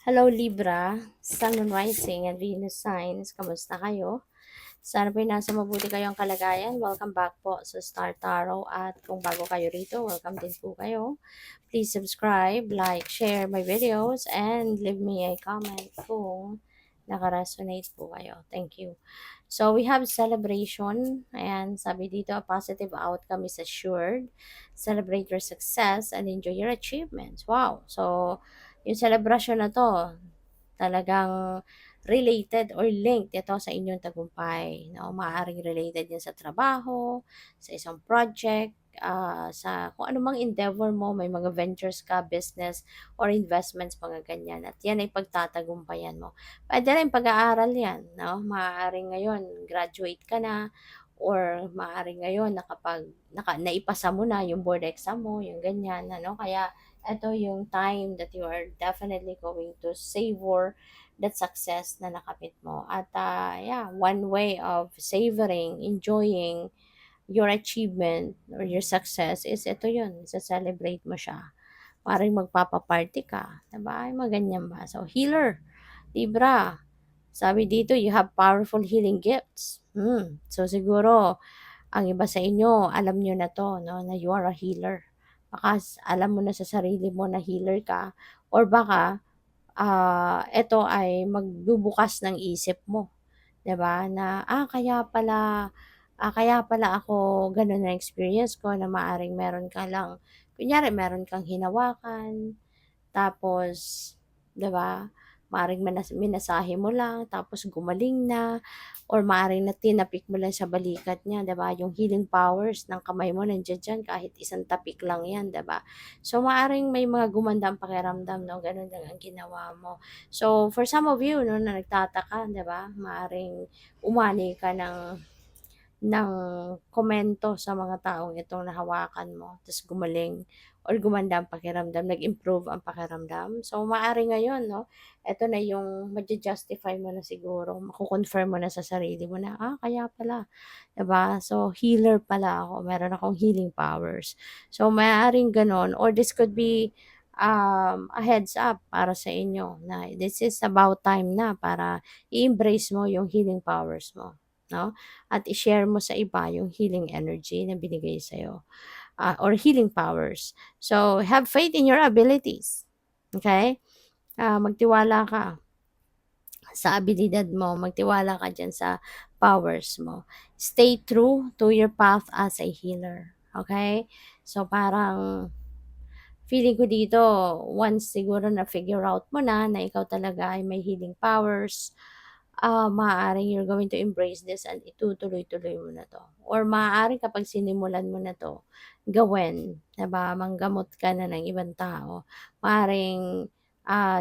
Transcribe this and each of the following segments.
Hello Libra, Sun and Rising and Venus Signs, kamusta kayo? Sana po'y nasa mabuti kayong kalagayan. Welcome back po sa Star Tarot at kung bago kayo rito, welcome din po kayo. Please subscribe, like, share my videos, and leave me a comment kung naka-resonate po kayo. Thank you. So, we have celebration. Ayan, sabi dito, a positive outcome is assured. Celebrate your success and enjoy your achievements. Wow! So, yung celebration na to, talagang related or linked ito sa inyong tagumpay. No? Maaaring related yan sa trabaho, sa isang project, sa kung anumang endeavor mo, may mga ventures ka, business, or investments, mga ganyan. At yan ay pagtatagumpayan mo. Pwede rin pag-aaral yan. No? Maaaring ngayon, graduate ka na, or maaaring ngayon, naipasa mo na yung board exam mo, yung ganyan. Ano? Kaya, ito yung time that you are definitely going to savor that success na nakamit mo. At yeah, one way of savoring, enjoying your achievement or your success is ito yun, sa-celebrate mo siya. Maring magpapaparty ka, diba? Ay, maganyan ba? So, healer, Libra, sabi dito, you have powerful healing gifts. So, siguro, ang iba sa inyo, alam nyo na to, no, na you are a healer. Baka alam mo na sa sarili mo na healer ka, or baka ito ay magbubukas ng isip mo, 'di ba? Na kaya pala ako gano'n na experience ko na maaring meron ka lang kunyari meron kang hinawakan tapos, 'di ba, maaaring minasahe mo lang tapos gumaling na or maaaring na tinapik mo lang sa balikat niya, 'di ba, yung healing powers ng kamay mo nandiyan diyan kahit isang tapik lang 'yan, 'di ba? So, maaaring may mga gumanda ang pakiramdam 'no, gano'n lang ang ginawa mo. So, for some of you 'no, na nagtataka, 'di ba, maaaring umani ka ng komento sa mga taong itong nahawakan mo ta's gumaling or gumanda ang pakiramdam, nag-improve ang pakiramdam. So, maaari ngayon 'no, eto na yung justify mo na siguro, mako-confirm mo na sa sarili mo na, kaya pala, 'di ba? So, healer pala ako, meron akong healing powers. So, maaaring gano'n or this could be, a heads up para sa inyo na this is about time na para i-embrace mo yung healing powers mo, 'no? At i-share mo sa iba yung healing energy na binigay sa'yo, or healing powers. So, have faith in your abilities. Okay? Magtiwala ka sa abilidad mo, magtiwala ka dyan sa powers mo. Stay true to your path as a healer. Okay? So, parang feeling ko dito, once siguro na figure out mo na ikaw talaga ay may healing powers, maaaring you're going to embrace this and itutuloy-tuloy mo na 'to. Or maaaring kapag sinimulan mo na 'to, gawin, 'di ba, manggamot ka na ng ibang tao, maaaring,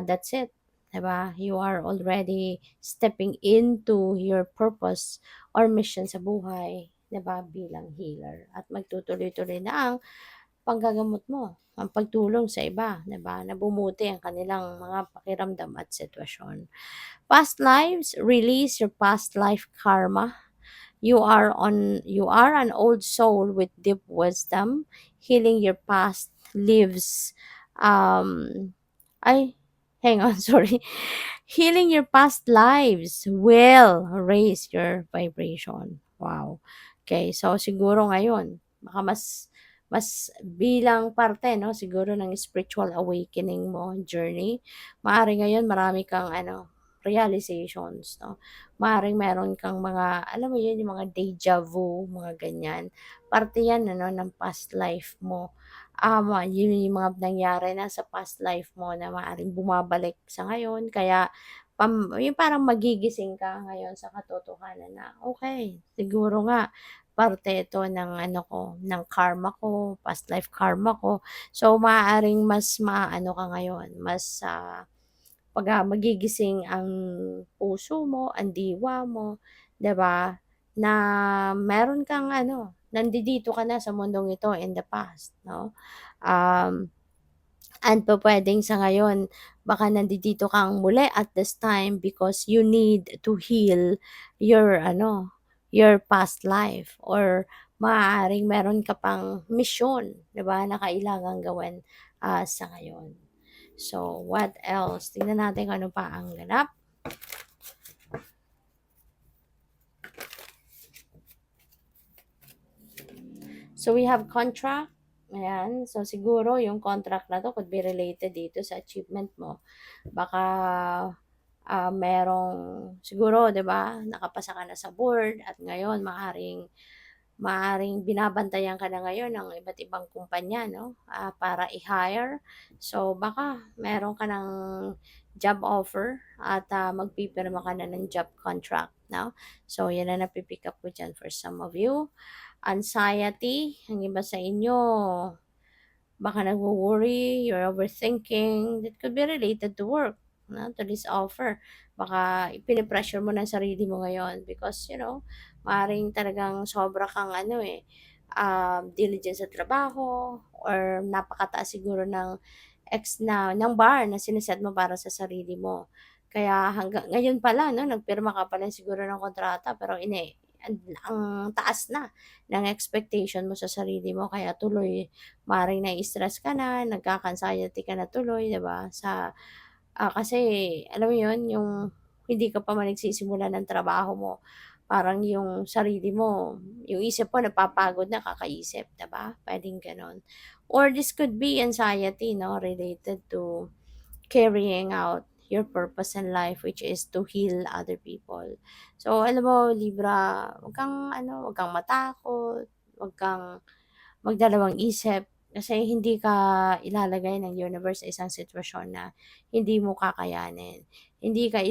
that's it, 'di ba? You are already stepping into your purpose or mission sa buhay, 'di ba, bilang healer at magtutuloy-tuloy na ang panggagamot mo, ang pagtulong sa iba, 'di ba, na bumuti ang kanilang mga pakiramdam at sitwasyon. Past lives, release your past life karma. You are an old soul with deep wisdom. Healing your past lives um ay hang on, sorry. Healing your past lives will raise your vibration. Wow. Okay, so siguro ngayon, baka mas bilang parte 'no, siguro ng spiritual awakening mo, journey, maaari ngayon marami kang ano, realizations 'no. Maaaring meron kang mga alam mo 'yun, yung mga deja vu, mga ganyan. Parte 'yan ano, ng past life mo. Yun yung mga nangyari na sa past life mo na maaaring bumabalik sa ngayon kaya yung parang magigising ka ngayon sa katotohanan na, "Okey, siguro nga parte ito ng ano ko, ng karma ko, past life karma ko." So, maaaring mas maaano ka ngayon, mas, 'pagka magigising ang puso mo, ang diwa mo, 'di ba, na meron kang ano, nandidito ka na sa mundong ito in the past, 'no? Um, and pupuwedeng sa ngayon baka nandidito kang muli at this time because you need to heal your ano, your past life or maaaring meron ka pang misyon, 'di ba, na kailangang gawin, sa ngayon. So, what else? Tingnan natin kung ano pa ang ganap. So, we have contract. Ayan. So, siguro yung contract na to could be related dito sa achievement mo. Baka merong siguro 'di ba, nakapasa ka na sa board at ngayon maaring binabantayan ka na ngayon ng iba't ibang kumpanya 'no, para i-hire. So, baka meron ka ng job offer at, magpipirma ka na ng job contract 'no. So, 'yan ang napi-pick up ko diyan for some of you. Anxiety, ang iba sa inyo baka nagwo-worry, you're overthinking, that could be related to work, no, to this offer. Baka pini-pressure mo ng sarili mo ngayon because, maaaring talagang sobra kang ano eh, diligent sa trabaho or napakataas siguro ng bar na siniset mo para sa sarili mo. Kaya hanggang ngayon pala 'no, nagpirma ka pa lang siguro ng kontrata pero ang taas na ng expectation mo sa sarili mo kaya tuloy maaaring nai-stress ka na, nagkaka-anxiety ka na tuloy 'di ba, kasi alam mo 'yun, yung hindi ka pa man nagsisimula ng trabaho mo, parang yung sarili mo, yung isip mo napapagod na kakaisip 'di ba, puwedeng gano'n. Or this could be anxiety 'no, related to carrying out your purpose in life which is to heal other people. So alam mo Libra, 'wag kang matakot, 'wag kang magdalawang isip kasi hindi ka ilalagay ng universe sa isang sitwasyon na hindi mo kakayanin. Hindi ka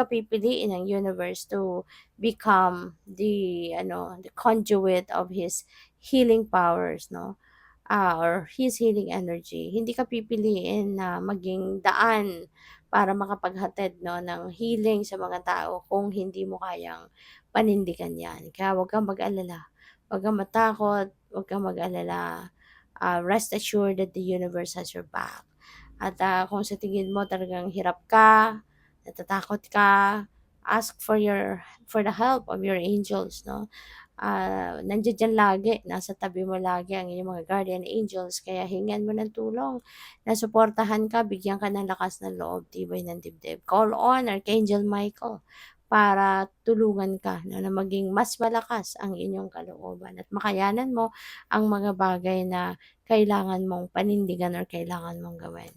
pipiliin ng universe to become the conduit of his healing powers, no? Or his healing energy. Hindi ka pipiliin na maging daan para makapaghatid 'no, ng healing sa mga tao kung hindi mo kayang panindigan 'yan. Kaya huwag kang mag-alala, huwag kang matakot, huwag kang mag-alala. Rest assured that the universe has your back. At, kung sa tingin mo talagang hirap ka, natatakot ka, ask for the help of your angels 'no. Nandiya diyan lagi, nasa tabi mo lagi ang iyong mga guardian angels kaya hingan mo ng tulong na suportahan ka, bigyan ka ng lakas ng loob, tibay ng dibdib. Call on Archangel Michael para tulungan ka 'no, na maging mas malakas ang inyong kalooban at makayanan mo ang mga bagay na kailangan mong panindigan or kailangan mong gawin.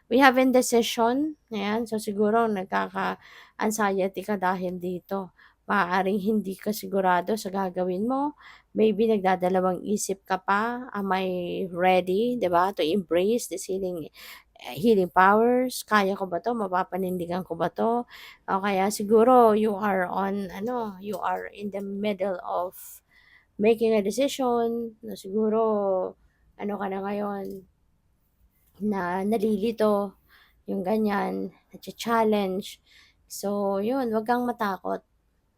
We have indecision, ayan. So, siguro nagkaka-anxiety ka dahil dito. Maaaring hindi ka sigurado sa gagawin mo. Maybe nagdadalawang isip ka pa, am I ready, 'di ba, to embrace this healing powers? Kaya ko ba 'to, mapapanindigan ko ba 'to? O kaya siguro you are in the middle of making a decision na siguro ano ka na ngayon, na nalilito, yung ganyan, nacha-challenge. So, yun, wag kang matakot.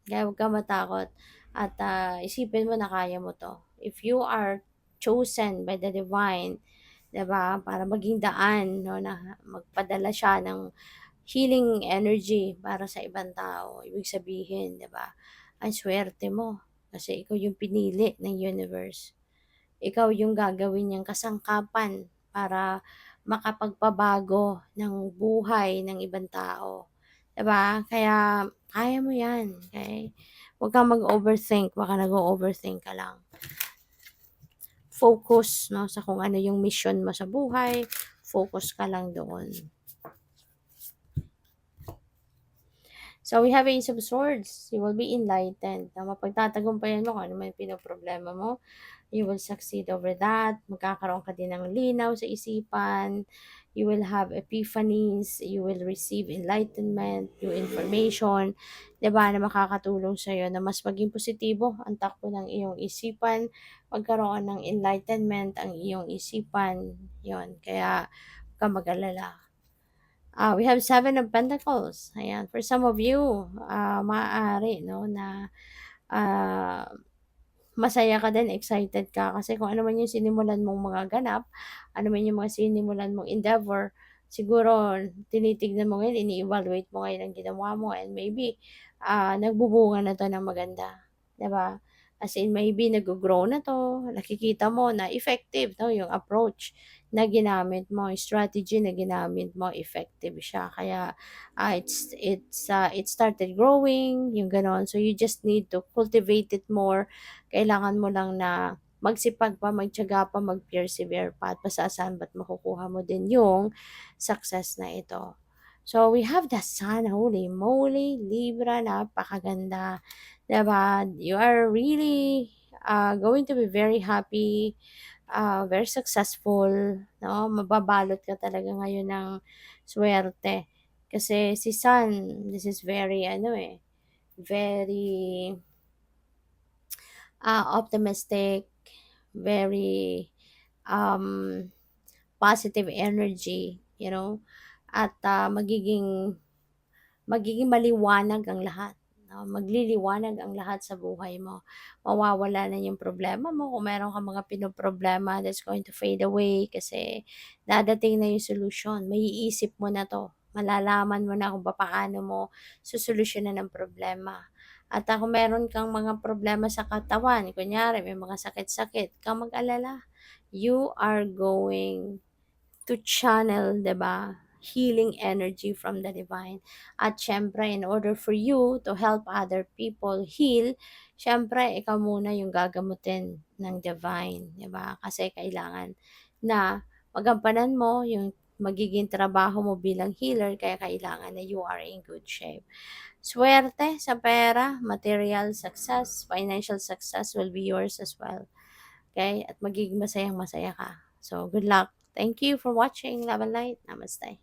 Kaya wag kang matakot at, isipin mo na kaya mo 'to. If you are chosen by the divine, 'di ba, para maging daan 'no, na magpadala siya ng healing energy para sa ibang tao. Ibig sabihin, 'di ba, ang swerte mo kasi ikaw yung pinili ng universe. Ikaw yung gagawin niyang kasangkapan para makapagpabago ng buhay ng ibang tao, 'di ba? Kaya kaya mo 'yan, okey? Huwag kang mag-overthink, baka nag-o-overthink ka lang. Focus 'no, sa kung ano yung mission mo sa buhay, focus ka lang doon. So, we have Ace of Swords. You will be enlightened na mapagtatagumpayan mo kung ano man yung pinoproblema mo. You will succeed over that. Magkakaroon ka din ng linaw sa isipan. You will have epiphanies. You will receive enlightenment, new information, 'di ba, na makakatulong sa'yo na mas maging positibo ang takbo ng iyong isipan. Magkaroon ng enlightenment ang iyong isipan. Yon, kaya huwag kang mag-alala. We have Seven of Pentacles. Ayan, for some of you, maaari 'no na, ah, masaya ka din, excited ka kasi kung ano man yung sinimulan mong mga ganap, ano man yung mga sinimulan mong endeavor, siguro tinitignan mo ngayon, ini-evaluate mo ngayon ang ginawa mo and maybe, nagbubunga na 'to ng maganda, 'di ba? As in maybe naggo-grow na 'to, nakikita mo na effective 'no yung approach na ginamit mo, strategy na ginamit mo, effective siya. Kaya, it started growing, yung gano'n. So, you just need to cultivate it more. Kailangan mo lang na magsipag pa, magtiyaga pa, mag-persevere pa, at pasasahan ba't makukuha mo din yung success na ito. So, we have the sun, holy moly, Libra, napakaganda. 'Di ba? You are really going to be very happy, very successful, no? Mababalot ka talaga ngayon ng swerte. Kasi si Sun, this is very, ano eh, very optimistic, very um, positive energy, at magiging maliwanag ang lahat, 'no, magliliwanag ang lahat sa buhay mo. Mawawala na yung problema mo, kung meron kang mga pinoproblema, that's going to fade away kasi dadating na yung solusyon. Maiisip mo na 'to, malalaman mo na kung papaano mo sosolusyonan ang problema. At, kung meron kang mga problema sa katawan, kunyari may mga sakit-sakit, 'wag kang mag-alala. You are going to channel, 'di ba, healing energy from the divine. At siyempre, in order for you to help other people heal, siyempre, ikaw muna yung gagamutin ng divine, 'di ba? Kasi kailangan na magampanan mo yung magiging trabaho mo bilang healer, kaya kailangan na you are in good shape. Swerte sa pera, material success, financial success will be yours as well. Okay? At magiging masayang-masaya ka. So, good luck. Thank you for watching. Love and light. Namaste.